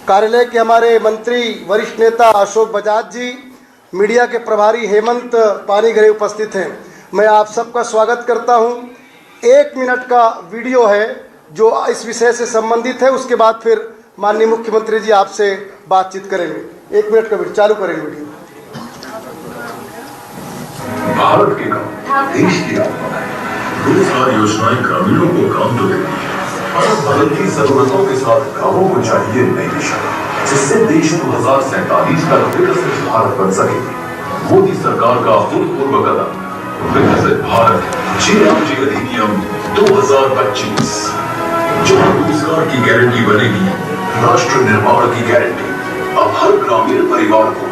कार्यालय के हमारे मंत्री वरिष्ठ नेता अशोक बजाज जी, मीडिया के प्रभारी हेमंत पानीग्राही उपस्थित हैं। मैं आप सबका स्वागत करता हूं। 1 मिनट का वीडियो है जो इस विषय से संबंधित है, उसके बाद फिर माननीय मुख्यमंत्री जी आपसे बातचीत करेंगे। 1 मिनट का वीडियो चालू करेंगे। वीडियो भारत के काम, देश की आत्मा है। रोजगार योजनाएं ग्रामीणों को काम तो देती है, पर बदलती जरूरतों के साथ गांवों को चाहिए नई दिशा, जिससे देश 2047 तक विकसित भारत बन सके। मोदी सरकार का अभूतपूर्व कदम विकसित भारत जी अधिनियम 2025, जो रोजगार की गारंटी बनेगी, राष्ट्र निर्माण की गारंटी। अब हर ग्रामीण परिवार को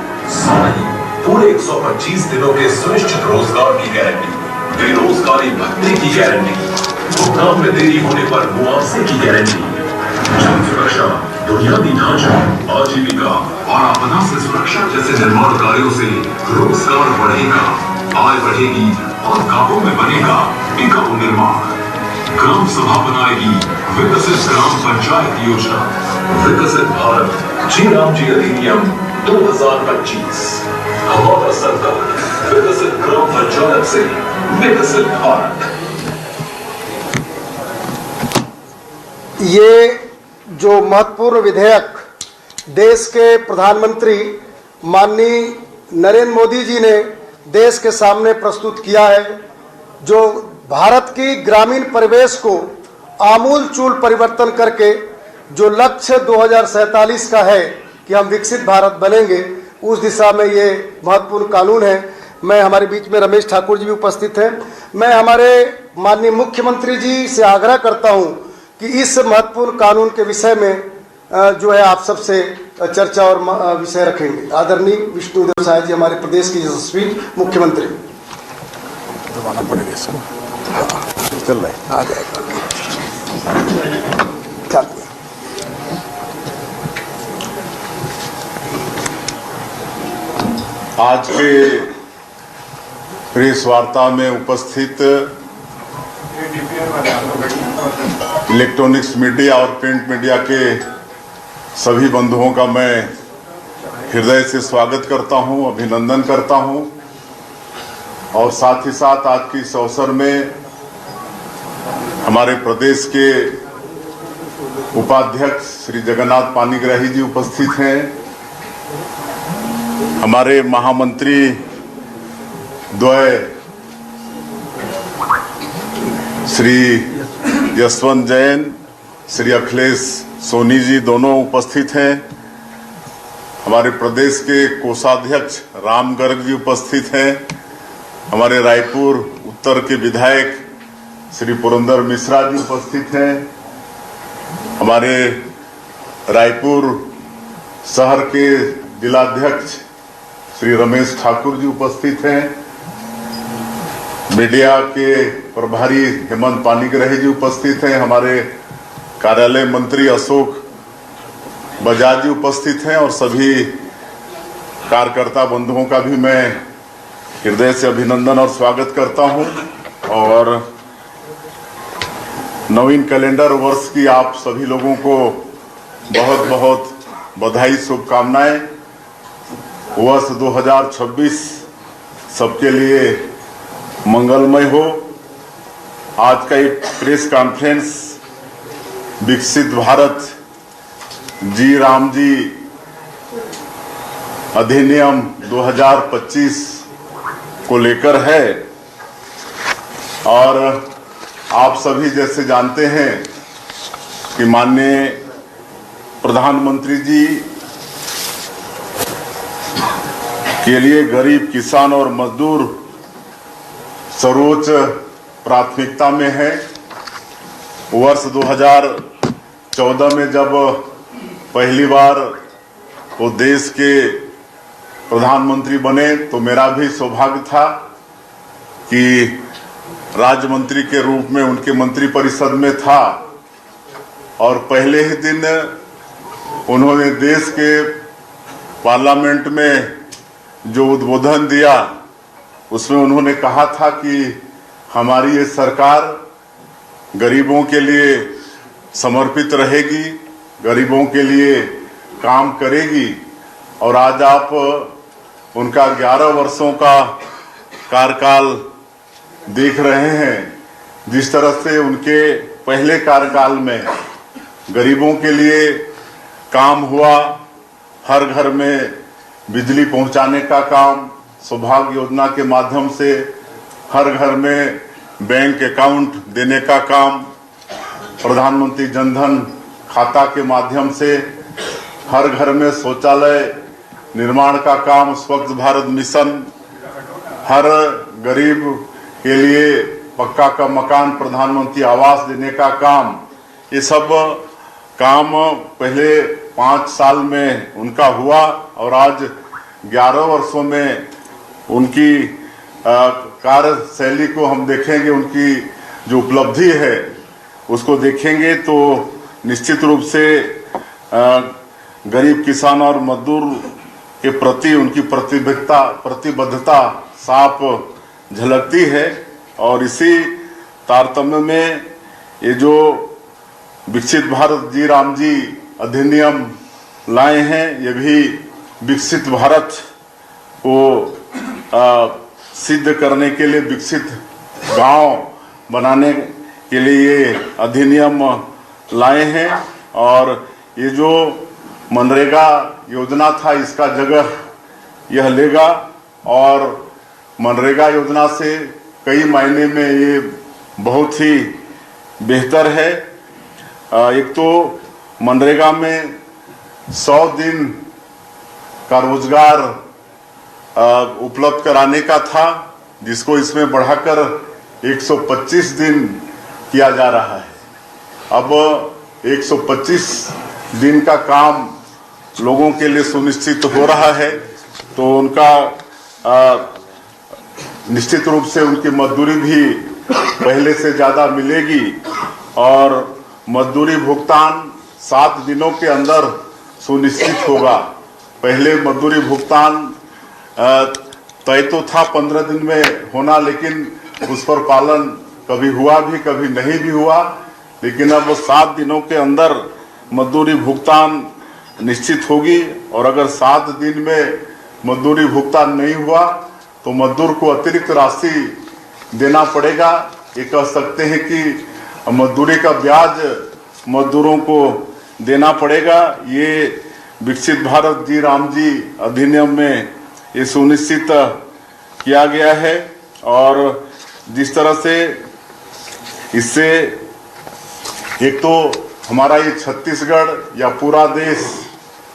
नहीं पूरे 125 दिनों के सुनिश्चित रोजगार की गारंटी, बेरोजगारी भत्ते की गारंटी, भुगतान में देरी होने पर मुआवजे की गारंटी, जन सुरक्षा, बुनियादी ढांचा, आजीविका और आपदा से सुरक्षा जैसे निर्माण कार्यों से रोजगार बढ़ेगा, आय बढ़ेगी और गांवों में बनेगा टिकाऊ निर्माण। ग्राम सभा बनाएगी विकसित ग्राम पंचायत योजना। विकसित भारत जी अधिनियम 2025, हमारा सरकार विकसित ग्राम पंचायत से विकसित भारत। ये जो महत्वपूर्ण विधेयक देश के प्रधानमंत्री माननीय नरेंद्र मोदी जी ने देश के सामने प्रस्तुत किया है, जो भारत की ग्रामीण परिवेश को आमूलचूल परिवर्तन करके जो लक्ष्य 2047 का है कि हम विकसित भारत बनेंगे, उस दिशा में ये महत्वपूर्ण कानून है। मैं हमारे बीच में रमेश ठाकुर जी भी उपस्थित हैं। मैं हमारे माननीय मुख्यमंत्री जी से आग्रह करता हूं कि इस महत्वपूर्ण कानून के विषय में जो है आप सबसे चर्चा और विषय रखेंगे। आदरणीय विष्णुदेव साय जी, हमारे प्रदेश के यशस्वी मुख्यमंत्री। दबाना पड़ेगा इसको। चल रहा है, आ जाएगा। आज के प्रेस वार्ता में उपस्थित इलेक्ट्रॉनिक्स मीडिया और प्रिंट मीडिया के सभी बंधुओं का मैं हृदय से स्वागत करता हूं, अभिनंदन करता हूं। और साथ ही साथ आज के इस अवसर में हमारे प्रदेश के उपाध्यक्ष श्री जगन्नाथ पानीग्राही जी उपस्थित हैं। हमारे महामंत्री द्वय श्री यशवंत जैन, श्री अखिलेश सोनी जी दोनों उपस्थित हैं। हमारे प्रदेश के कोषाध्यक्ष राम गर्ग जी उपस्थित हैं। हमारे रायपुर उत्तर के विधायक श्री पुरंदर मिश्रा जी उपस्थित हैं। हमारे रायपुर शहर के जिलाध्यक्ष श्री रमेश ठाकुर जी उपस्थित हैं। मीडिया के प्रभारी हेमंत पानीग्राही जी उपस्थित हैं। हमारे कार्यालय मंत्री अशोक बजाज जी उपस्थित हैं और सभी कार्यकर्ता बंधुओं का भी मैं हृदय से अभिनंदन और स्वागत करता हूं। और नवीन कैलेंडर वर्ष की आप सभी लोगों को बहुत बहुत बधाई, शुभकामनाएं। वर्ष 2026 सबके लिए मंगलमय हो। आज का एक प्रेस कॉन्फ्रेंस विकसित भारत जी राम जी अधिनियम 2025 को लेकर है। और आप सभी जैसे जानते हैं कि माननीय प्रधानमंत्री जी के लिए गरीब, किसान और मजदूर सर्वोच्च प्राथमिकता में है। वर्ष 2014 में जब पहली बार वो देश के प्रधानमंत्री बने तो मेरा भी सौभाग्य था कि राज्य मंत्री के रूप में उनके मंत्री परिषद में था। और पहले ही दिन उन्होंने देश के पार्लियामेंट में जो उद्बोधन दिया उसमें उन्होंने कहा था कि हमारी ये सरकार गरीबों के लिए समर्पित रहेगी, गरीबों के लिए काम करेगी। और आज आप उनका 11 वर्षों का कार्यकाल देख रहे हैं। जिस तरह से उनके पहले कार्यकाल में गरीबों के लिए काम हुआ, हर घर में बिजली पहुंचाने का काम, सौभाग्य योजना के माध्यम से हर घर में बैंक अकाउंट देने का काम, प्रधानमंत्री जनधन खाता के माध्यम से हर घर में शौचालय निर्माण का काम, स्वच्छ भारत मिशन, हर गरीब के लिए पक्का का मकान, प्रधानमंत्री आवास देने का काम, ये सब काम पहले 5 साल में उनका हुआ। और आज 11 वर्षों में उनकी कार्यशैली को हम देखेंगे, उनकी जो उपलब्धि है उसको देखेंगे तो निश्चित रूप से गरीब किसान और मजदूर के प्रति उनकी प्रतिबद्धता साफ झलकती है। और इसी तारतम्य में ये जो विकसित भारत जी राम जी अधिनियम लाए हैं, ये भी विकसित भारत को सिद्ध करने के लिए, विकसित गांव बनाने के लिए ये अधिनियम लाए हैं। और ये जो मनरेगा योजना था, इसका जगह यह लेगा। और मनरेगा योजना से कई मायने में ये बहुत ही बेहतर है। एक तो मनरेगा में 100 दिन का रोजगार उपलब्ध कराने का था, जिसको इसमें बढ़ाकर 125 दिन किया जा रहा है। अब 125 दिन का काम लोगों के लिए सुनिश्चित हो रहा है, तो उनका निश्चित रूप से उनकी मजदूरी भी पहले से ज़्यादा मिलेगी। और मजदूरी भुगतान 7 दिनों के अंदर सुनिश्चित होगा। पहले मजदूरी भुगतान तय तो था 15 दिन में होना, लेकिन उस पर पालन कभी हुआ भी, कभी नहीं भी हुआ। लेकिन अब 7 दिनों के अंदर मजदूरी भुगतान निश्चित होगी। और अगर 7 दिन में मजदूरी भुगतान नहीं हुआ तो मजदूर को अतिरिक्त राशि देना पड़ेगा। ये कह सकते हैं कि मजदूरी का ब्याज मजदूरों को देना पड़ेगा। ये विकसित भारत जी राम जी अधिनियम में ये सुनिश्चित किया गया है। और जिस तरह से इससे एक तो हमारा ये छत्तीसगढ़ या पूरा देश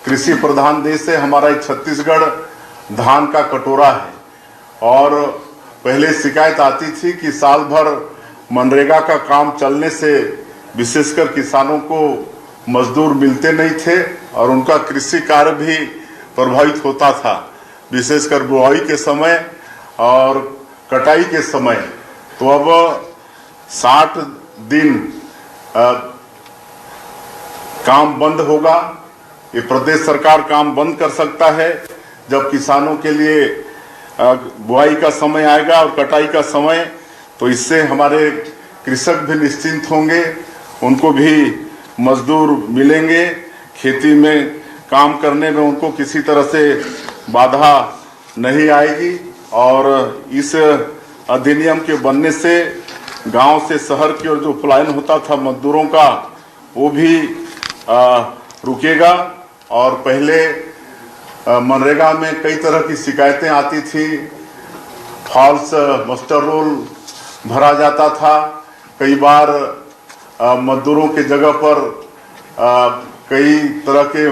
कृषि प्रधान देश है, हमारा ये छत्तीसगढ़ धान का कटोरा है। और पहले शिकायत आती थी कि साल भर मनरेगा का काम चलने से विशेषकर किसानों को मजदूर मिलते नहीं थे और उनका कृषि कार्य भी प्रभावित होता था, विशेषकर बुआई के समय और कटाई के समय। तो अब 60 दिन काम बंद होगा। ये प्रदेश सरकार काम बंद कर सकता है जब किसानों के लिए बुआई का समय आएगा और कटाई का समय। तो इससे हमारे कृषक भी निश्चिंत होंगे, उनको भी मजदूर मिलेंगे, खेती में काम करने में उनको किसी तरह से बाधा नहीं आएगी। और इस अधिनियम के बनने से गांव से शहर की ओर जो पलायन होता था मजदूरों का, वो भी रुकेगा। और पहले मनरेगा में कई तरह की शिकायतें आती थी, फॉल्स मास्टर रोल भरा जाता था, कई बार मजदूरों के जगह पर कई तरह के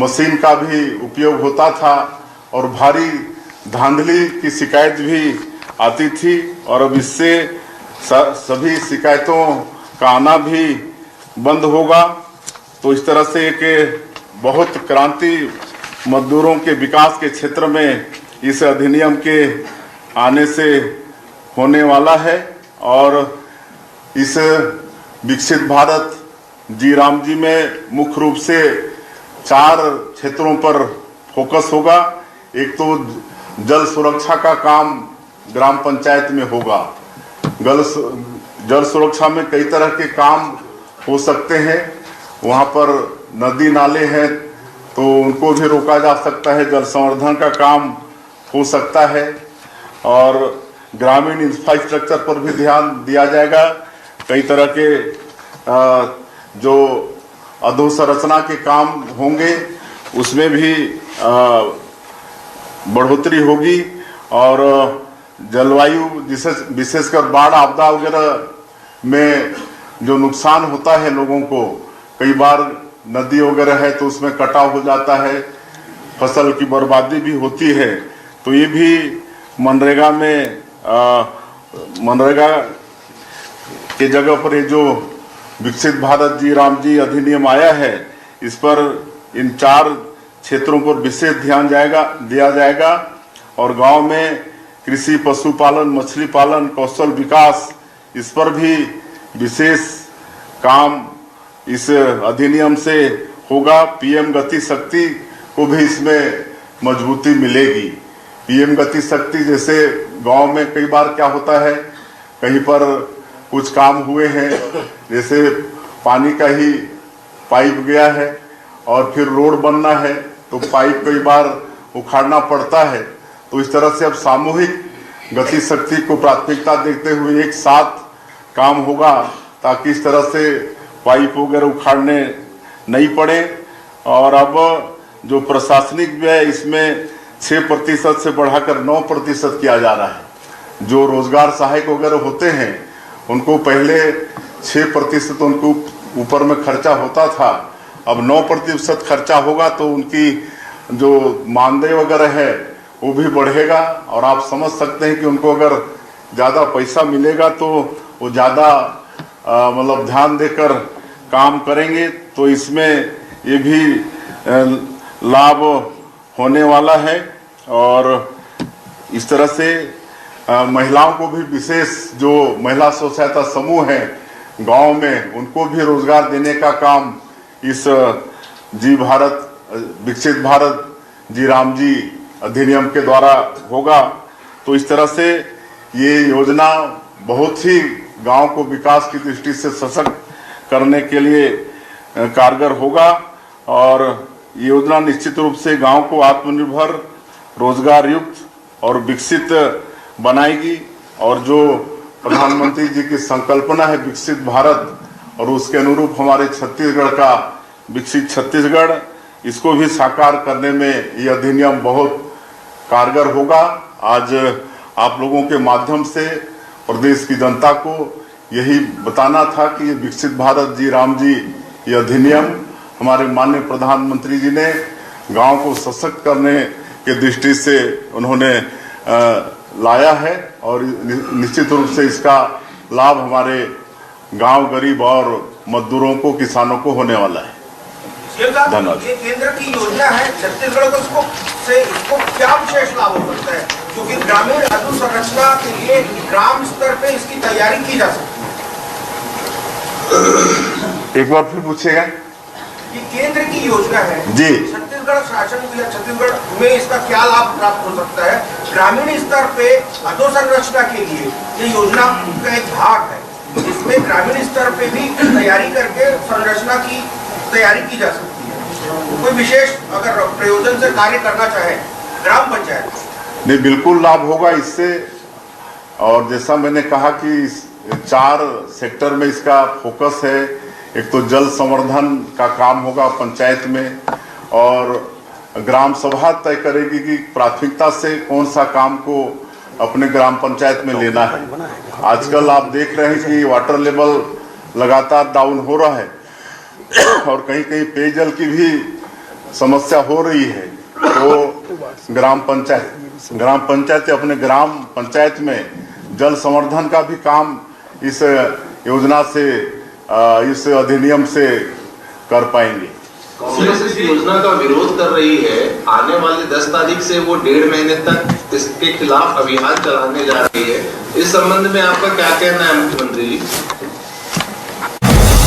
मशीन का भी उपयोग होता था और भारी धांधली की शिकायत भी आती थी। और अब इससे सभी शिकायतों का आना भी बंद होगा। तो इस तरह से एक बहुत क्रांति मजदूरों के विकास के क्षेत्र में इस अधिनियम के आने से होने वाला है। और इस विकसित भारत जी राम जी में मुख्य रूप से 4 क्षेत्रों पर फोकस होगा। एक तो जल सुरक्षा का काम ग्राम पंचायत में होगा। जल सुरक्षा में कई तरह के काम हो सकते हैं। वहाँ पर नदी नाले हैं, तो उनको भी रोका जा सकता है, जल संवर्धन का काम हो सकता है और ग्रामीण इंफ्रास्ट्रक्चर पर भी ध्यान दिया जाएगा। कई तरह के जो अधोसंरचना के काम होंगे उसमें भी बढ़ोतरी होगी और जलवायु विशेषकर बाढ़ आपदा वगैरह में जो नुकसान होता है लोगों को, कई बार नदी वगैरह है तो उसमें कटाव हो जाता है, फसल की बर्बादी भी होती है। तो ये भी मनरेगा में मनरेगा के जगह पर ये जो विकसित भारत जी राम जी अधिनियम आया है, इस पर इन 4 क्षेत्रों पर विशेष ध्यान दिया जाएगा और गांव में कृषि, पशुपालन, मछली पालन, कौशल विकास, इस पर भी विशेष काम इस अधिनियम से होगा। पीएम गति शक्ति को भी इसमें मजबूती मिलेगी। पीएम गति शक्ति जैसे गांव में कई बार क्या होता है, कहीं पर कुछ काम हुए हैं, जैसे पानी का ही पाइप गया है और फिर रोड बनना है तो पाइप कई बार उखाड़ना पड़ता है। तो इस तरह से अब सामूहिक गति शक्ति को प्राथमिकता देते हुए एक साथ काम होगा ताकि इस तरह से पाइप वगैरह उखाड़ने नहीं पड़े। और अब जो प्रशासनिक व्यय इसमें 6% से बढ़ाकर 9% किया जा रहा है। जो रोजगार सहायक वगैरह होते हैं उनको पहले 6% उनको ऊपर में खर्चा होता था, अब 9% खर्चा होगा तो उनकी जो मानदेय वगैरह है वो भी बढ़ेगा। और आप समझ सकते हैं कि उनको अगर ज़्यादा पैसा मिलेगा तो वो ज़्यादा मतलब ध्यान देकर काम करेंगे, तो इसमें ये भी लाभ होने वाला है। और इस तरह से महिलाओं को भी विशेष जो महिला स्व सहायता समूह हैं गांव में, उनको भी रोजगार देने का काम इस विकसित भारत जी राम जी अधिनियम के द्वारा होगा। तो इस तरह से ये योजना बहुत ही गांव को विकास की दृष्टि से सशक्त करने के लिए कारगर होगा और ये योजना निश्चित रूप से गांव को आत्मनिर्भर, रोजगार युक्त और विकसित बनाएगी। और जो प्रधानमंत्री जी की संकल्पना है विकसित भारत, और उसके अनुरूप हमारे छत्तीसगढ़ का विकसित छत्तीसगढ़, इसको भी साकार करने में ये अधिनियम बहुत कारगर होगा। आज आप लोगों के माध्यम से प्रदेश की जनता को यही बताना था कि ये विकसित भारत जी राम जी ये अधिनियम हमारे माननीय प्रधानमंत्री जी ने गांव को सशक्त करने के दृष्टि से उन्होंने लाया है और निश्चित रूप से इसका लाभ हमारे गांव गरीब और मजदूरों को, किसानों को होने वाला है। धन्यवाद। ये केंद्र की योजना है, छत्तीसगढ़ को इसको क्या विशेष लाभ हो सकता है, क्योंकि ग्रामीण अधोसंरचना के लिए ग्राम स्तर पे इसकी तैयारी की जा सकती है। एक बार फिर पूछेगा। ये केंद्र की योजना है जी, छत्तीसगढ़ शासन या छत्तीसगढ़ में इसका क्या लाभ प्राप्त हो सकता है, ग्रामीण स्तर पे अधोसंरचना के लिए ये योजना का एक भाग है, जिसमें ग्रामीण स्तर पे भी तैयारी करके संरचना की तैयारी की जा सकती है। कोई विशेष अगर प्रयोजन से कार्य करना चाहे ग्राम पंचायत, नहीं, बिल्कुल लाभ होगा इससे। और जैसा मैंने कहा कि 4 सेक्टर में इसका फोकस है। एक तो जल संवर्धन का काम होगा पंचायत में, और ग्राम सभा तय करेगी कि प्राथमिकता से कौन सा काम को अपने ग्राम पंचायत में लेना है। आजकल आप देख रहे हैं कि वाटर लेवल लगातार डाउन हो रहा है और कहीं कहीं पेयजल की भी समस्या हो रही है। तो ग्राम पंचायत अपने ग्राम पंचायत में जल संवर्धन का भी काम इस योजना से, इस अधिनियम से कर पाएंगे। कांग्रेस इस योजना का विरोध कर रही है। आने वाले 10 तारीख से वो 1.5 महीने तक इसके खिलाफ अभियान चलाने जा रही है। इस संबंध में आपका क्या कहना है मुख्यमंत्री जी?